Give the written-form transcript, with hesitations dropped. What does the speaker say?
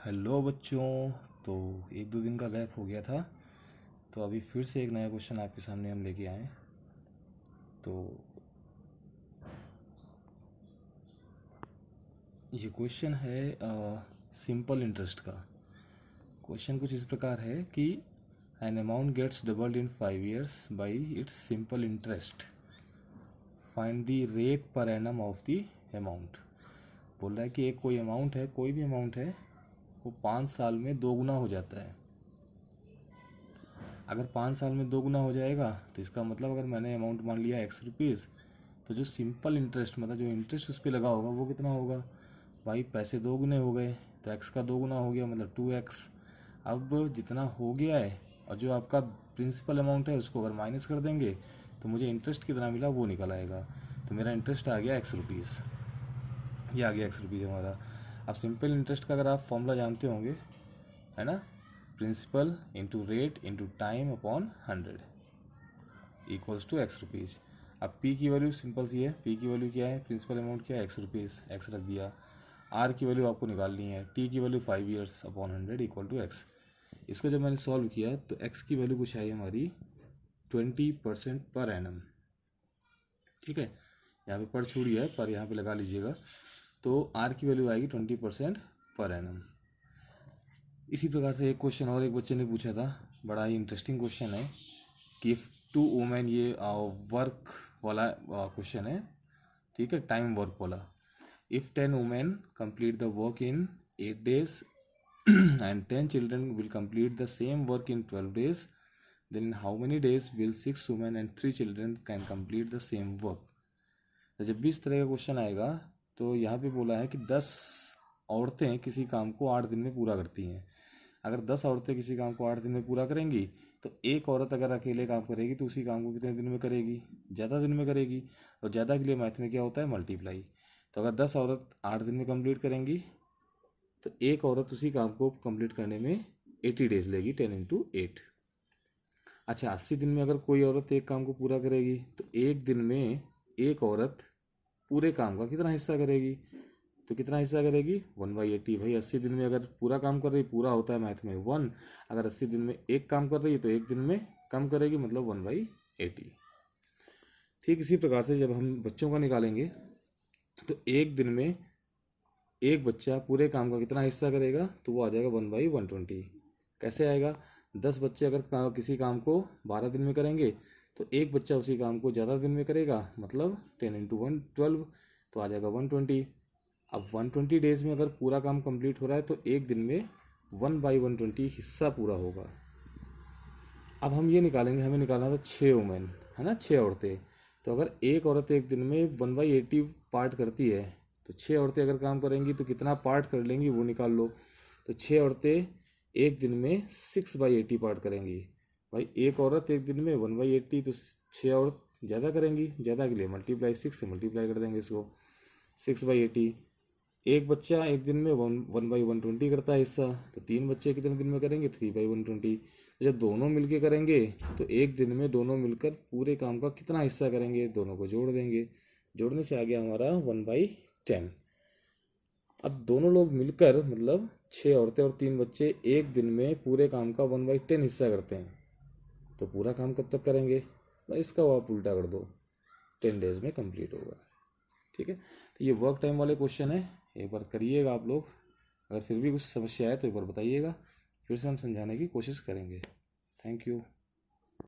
Hello बच्चों। तो एक दो दिन का गैप हो गया था, तो अभी फिर से एक नया क्वेश्चन आपके सामने हम लेके आए। तो ये क्वेश्चन है सिंपल इंटरेस्ट का। क्वेश्चन कुछ इस प्रकार है कि an amount gets doubled in 5 years by its simple interest, find the rate per annum of the amount. बोल रहा है कि एक कोई अमाउंट है, कोई भी अमाउंट है, वो 5 साल में 2 गुना हो जाता है। अगर 5 साल में 2 गुना हो जाएगा तो इसका मतलब अगर मैंने अमाउंट मान लिया ₹X, तो जो सिंपल इंटरेस्ट मतलब जो इंटरेस्ट उस पर लगा होगा वो कितना होगा। भाई पैसे 2 गुने हो गए तो x का 2 गुना हो गया, मतलब 2x। अब जितना हो गया है और जो आपका प्रिंसिपल अमाउंट है उसको अगर माइनस कर देंगे तो मुझे इंटरेस्ट कितना मिला वो निकल आएगा। तो मेरा इंटरेस्ट आ गया ₹X, ये आ गया ₹X हमारा। अब सिंपल इंटरेस्ट का अगर आप फॉर्मूला जानते होंगे, है ना, principal into rate into time upon 100 equals to ₹X। अब P की वैल्यू सिंपल सी है, P की वैल्यू क्या है, प्रिंसिपल अमाउंट क्या है ₹X, X रख दिया। R की वैल्यू आपको निकालनी है, T की value 5 years upon 100 equal to X। इसको जब मैंने सॉल्व किया तो X की वैल्यू कुछ आई हमारी 20% पर एनम। ठीक है, यहाँ पे पर छूट गया है, पर यहाँ पे लगा लीजिएगा। तो R की वैल्यू आएगी 20% पर एनम। इसी प्रकार से एक क्वेश्चन और एक बच्चे ने पूछा था, बड़ा ही इंटरेस्टिंग क्वेश्चन है कि इफ़ 2 वुमेन, ये वर्क वाला क्वेश्चन है, ठीक है, टाइम वर्क वाला। If 10 women complete the work in 8 days and 10 children will complete the same work in 12 days, then in how many days will 6 women and 3 children can complete the same work. तो जब भी इस तरह का question आएगा तो यहाँ पे बोला है कि 10 औरतें किसी काम को 8 दिन में पूरा करती हैं। अगर 10 औरतें किसी काम को 8 दिन में पूरा करेंगी तो एक औरत अगर अकेले काम करेगी तो उसी काम को कितने दिन में करेगी, ज़्यादा दिन में करेगी। और ज़्यादा के लिए मैथ में क्या होता है, मल्टीप्लाई। तो अगर 10 औरत 8 दिन में कंप्लीट करेंगी तो एक औरत उसी काम को कंप्लीट करने में 80 days लेगी, 10 into 8। अच्छा, 80 दिन में अगर कोई औरत एक काम को पूरा करेगी तो एक दिन में एक औरत पूरे काम का कितना हिस्सा करेगी, तो कितना हिस्सा करेगी, 1/80। भाई 80 दिन में अगर पूरा काम कर रही, पूरा होता है मैथ में 1, अगर 80 दिन में एक काम कर रही है तो एक दिन में कम करेगी, मतलब 1/80। ठीक इसी प्रकार से जब हम बच्चों का निकालेंगे तो एक दिन में एक बच्चा पूरे काम का कितना हिस्सा करेगा, तो वो आ जाएगा 1/120। कैसे आएगा, 10 बच्चे अगर किसी काम को 12 दिन में करेंगे तो एक बच्चा उसी काम को ज़्यादा दिन में करेगा, मतलब 10 into 1 12, तो आ जाएगा 120। अब 120 डेज में अगर पूरा काम कंप्लीट हो रहा है तो एक दिन में 1/120 हिस्सा पूरा होगा। अब हम ये निकालेंगे, हमें निकालना था 6 वुमेन, है ना, 6 औरतें। तो अगर एक औरत एक दिन में 1/80 पार्ट करती है तो 6 औरतें अगर काम करेंगी तो कितना पार्ट कर लेंगी वो निकाल लो। तो 6 औरतें एक दिन में 6/80 पार्ट करेंगी। भाई एक औरत एक दिन में 1/80, तो 6 औरत ज़्यादा करेंगी, ज़्यादा के लिए मल्टीप्लाई 6 से मल्टीप्लाई कर देंगे इसको, 6/80। एक बच्चा एक दिन में 1/120 करता है हिस्सा, तो 3 बच्चे कितने दिन में करेंगे, 3/120। तो जब दोनों मिलके करेंगे तो एक दिन में दोनों मिलकर पूरे काम का कितना हिस्सा करेंगे, दोनों को जोड़ देंगे। जोड़ने से आ गया हमारा 1/10। अब दोनों लोग मिलकर, मतलब 6 औरतें और 3 बच्चे एक दिन में पूरे काम का 1/10 हिस्सा करते हैं, तो पूरा काम कब तक करेंगे, इसका वो आप उल्टा कर दो, 10 days में कंप्लीट होगा। ठीक है, तो ये वर्क टाइम वाले क्वेश्चन है, एक बार करिएगा आप लोग। अगर फिर भी कुछ समस्या है तो एक बार बताइएगा, फिर से हम समझाने की कोशिश करेंगे। Thank you.